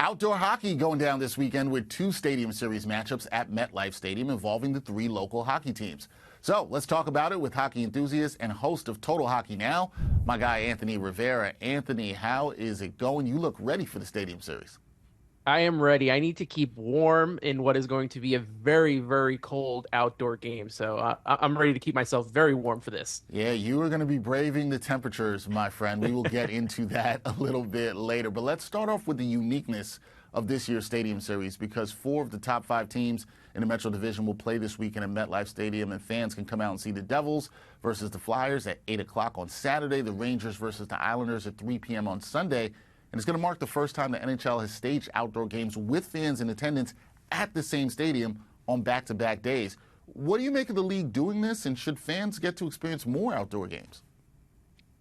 Outdoor hockey going down this weekend with two Stadium Series matchups at MetLife Stadium involving the three local hockey teams. So let's talk about it with hockey enthusiast and host of Total Hockey Now, my guy Anthony Rivera. Anthony, how is it going? You look ready for the Stadium Series. I am ready. I need to keep warm in what is going to be a very, very cold outdoor game. So I'm ready to keep myself very warm for this. Yeah, you are going to be braving the temperatures, my friend. We will get into that a little bit later. But let's start off with the uniqueness of this year's Stadium Series because four of the top five teams in the Metro Division will play this weekend at MetLife Stadium, and fans can come out and see the Devils versus the Flyers at 8 o'clock on Saturday, the Rangers versus the Islanders at 3 p.m. on Sunday. And it's going to mark the first time the NHL has staged outdoor games with fans in attendance at the same stadium on back-to-back days. What do you make of the league doing this, and should fans get to experience more outdoor games?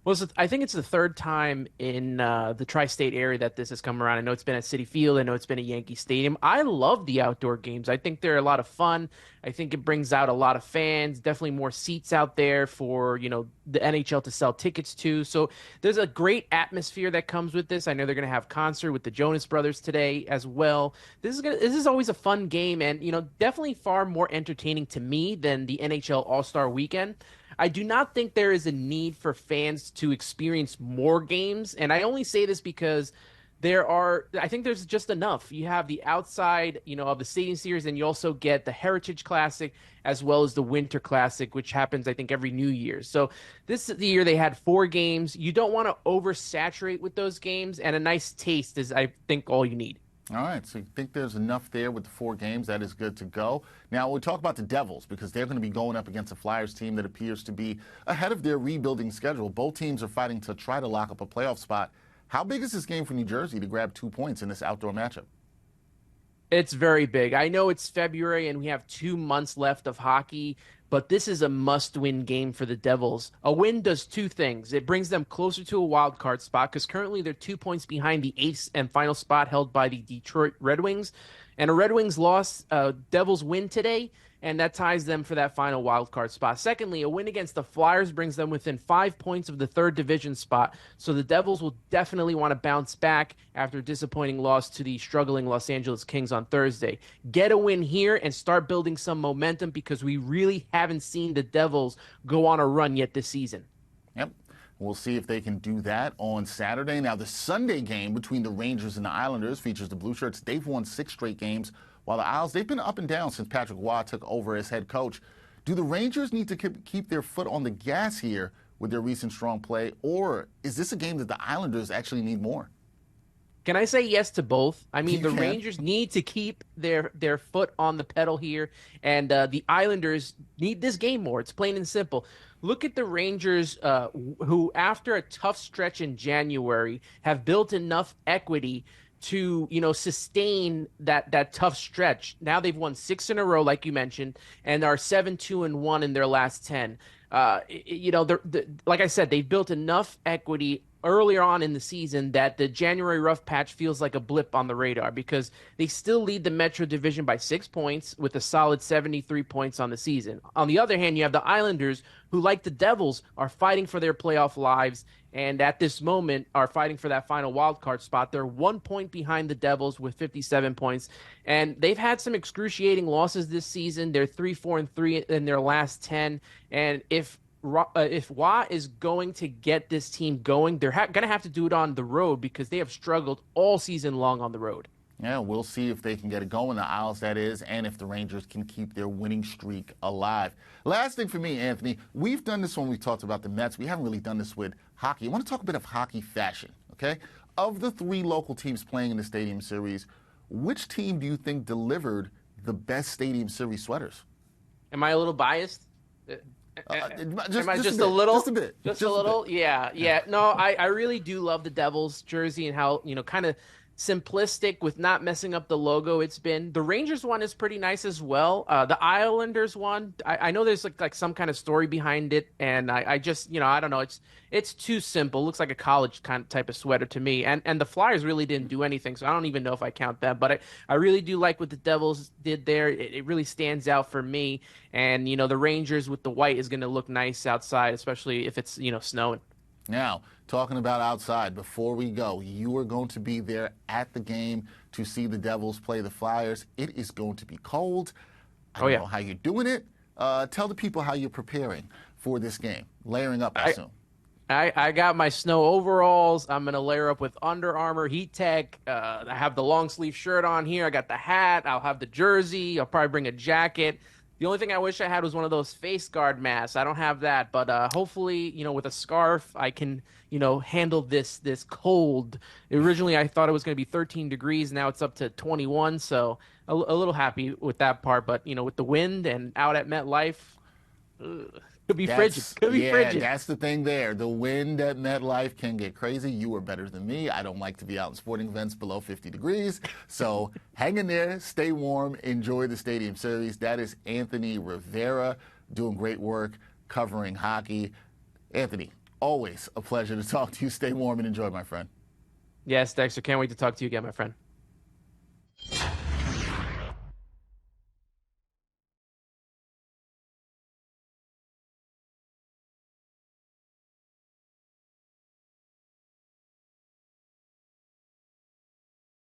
Well, I think it's the third time in the tri-state area that this has come around. I know it's been at Citi Field. I know it's been at Yankee Stadium. I love the outdoor games. I think they're a lot of fun. I think it brings out a lot of fans, definitely more seats out there for, the NHL to sell tickets to. So there's a great atmosphere that comes with this. I know they're going to have concert with the Jonas Brothers today as well. This is always a fun game and, definitely far more entertaining to me than the NHL All-Star Weekend. I do not think there is a need for fans to experience more games. And I only say this because I think there's just enough. You have the outside, of the Stadium Series, and you also get the Heritage Classic as well as the Winter Classic, which happens, I think, every New Year's. So this is the year they had 4 games. You don't want to oversaturate with those games, and a nice taste is, I think, all you need. All right, so you think there's enough there with the 4 games. That is good to go. Now, we'll talk about the Devils because they're going to be going up against a Flyers team that appears to be ahead of their rebuilding schedule. Both teams are fighting to try to lock up a playoff spot. How big is this game for New Jersey to grab 2 points in this outdoor matchup? It's very big. I know it's February and we have 2 months left of hockey, but this is a must-win game for the Devils. A win does 2 things. It brings them closer to a wild card spot because currently they're 2 points behind the 8th and final spot held by the Detroit Red Wings. And a Red Wings loss, Devils win today, and that ties them for that final wild card spot. Secondly, a win against the Flyers brings them within 5 points of the 3rd division spot. So the Devils will definitely want to bounce back after a disappointing loss to the struggling Los Angeles Kings on Thursday. Get a win here and start building some momentum because we really haven't seen the Devils go on a run yet this season. Yep. We'll see if they can do that on Saturday. Now, the Sunday game between the Rangers and the Islanders features the Blue Shirts. They've won 6 straight games, while the Isles, they've been up and down since Patrick Roy took over as head coach. Do the Rangers need to keep their foot on the gas here with their recent strong play, or is this a game that the Islanders actually need more? Can I say yes to both? I mean, the Rangers need to keep their foot on the pedal here, and the Islanders need this game more. It's plain and simple. Look at the Rangers, who, after a tough stretch in January, have built enough equity to, sustain that tough stretch. Now they've won 6 in a row, like you mentioned, and are 7-2-1 in their last 10. Like I said, they've built enough equity earlier on in the season that the January rough patch feels like a blip on the radar because they still lead the Metro Division by 6 points with a solid 73 points on the season. On the other hand, you have the Islanders who, like the Devils, are fighting for their playoff lives and at this moment are fighting for that final wild card spot. They're 1 point behind the Devils with 57 points, and they've had some excruciating losses this season. They're 3-4-3 in their last 10, and if Roy is going to get this team going, they're going to have to do it on the road because they have struggled all season long on the road. Yeah, we'll see if they can get it going, the Isles, that is, and if the Rangers can keep their winning streak alive. Last thing for me, Anthony, we've done this when we talked about the Mets. We haven't really done this with hockey. I want to talk a bit of hockey fashion, okay? Of the 3 local teams playing in the Stadium Series, which team do you think delivered the best Stadium Series sweaters? Am I a little biased? Just a little? Just a bit. Just a little? Yeah. No, I really do love the Devils jersey and how, kind of simplistic with not messing up the logo it's been. The Rangers one is pretty nice as well. The Islanders one, I know there's like some kind of story behind it, and I just, I don't know. It's too simple. It looks like a college kind of type of sweater to me. And the Flyers really didn't do anything, so I don't even know if I count them. But I really do like what the Devils did there. It really stands out for me. And, the Rangers with the white is going to look nice outside, especially if it's, snowing. Now, talking about outside, before we go, you are going to be there at the game to see the Devils play the Flyers. It is going to be cold. I don't know how you're doing it. Tell the people how you're preparing for this game. Layering up, I assume. I got my snow overalls. I'm gonna layer up with Under Armour Heat Tech. I have the long sleeve shirt on here. I got the hat. I'll have the jersey. I'll probably bring a jacket. The only thing I wish I had was one of those face guard masks. I don't have that, but hopefully, with a scarf, I can, handle this cold. Originally, I thought it was going to be 13 degrees. Now it's up to 21, so a little happy with that part. But with the wind and out at MetLife, could be frigid. Could be frigid. That's the thing there. The wind at MetLife can get crazy. You are better than me. I don't like to be out in sporting events below 50 degrees. So hang in there, stay warm, enjoy the Stadium Series. That is Anthony Rivera doing great work covering hockey. Anthony, always a pleasure to talk to you. Stay warm and enjoy, my friend. Yes, Dexter. Can't wait to talk to you again, my friend.